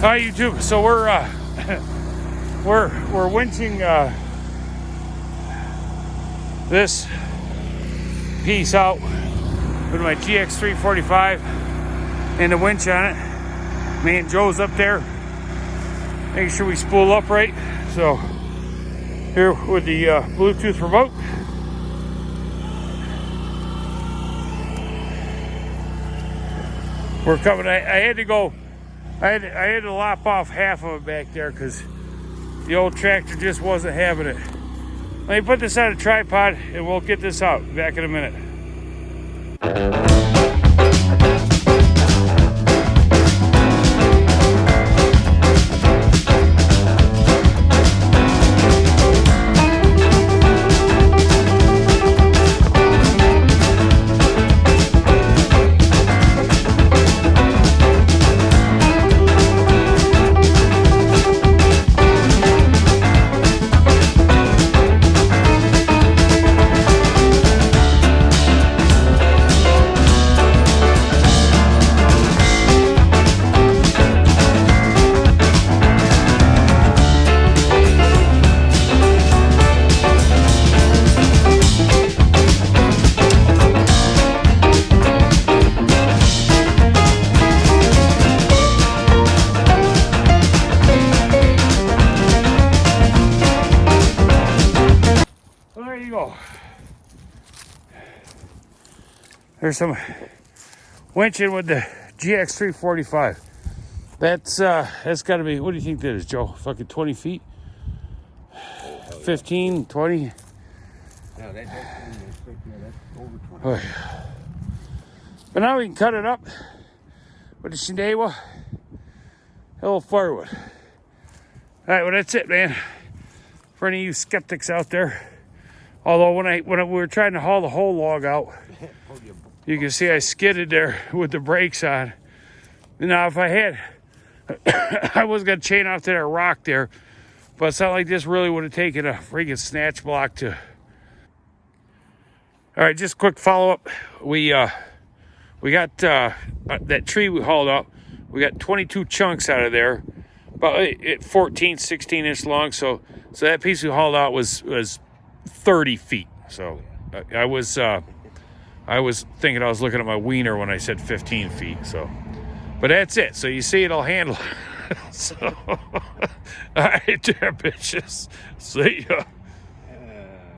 Hi YouTube. So we're we're winching this piece out with my GX345 and the winch on it. Me and Joe's up there making sure we spool up right. So here with the Bluetooth remote. We're coming. I had to go. I had to lop off half of it back there because the old tractor just wasn't having it. Let me put this on a tripod and we'll get this out. Back in a minute. There's some winching with the GX345. That's got to be, what do you think that is, Joe? Fucking 20 feet? 15, 20? No, that's over 20. But now we can cut it up with the Shinewa, a little firewood. All right, well that's it, man. For any of you skeptics out there. Although when we were trying to haul the whole log out, you can see I skidded there with the brakes on. Now, if I had, I was going to chain off to that rock there, but it's not like this really would have taken a freaking snatch block to. All right, just quick follow-up. We got that tree we hauled out. We got 22 chunks out of there, about 14, 16 inch long. So that piece we hauled out was 30 feet. So I was thinking I was looking at my wiener when I said 15 feet. So, but that's it. So you see, it'll handle. So, all right, there, bitches. See ya.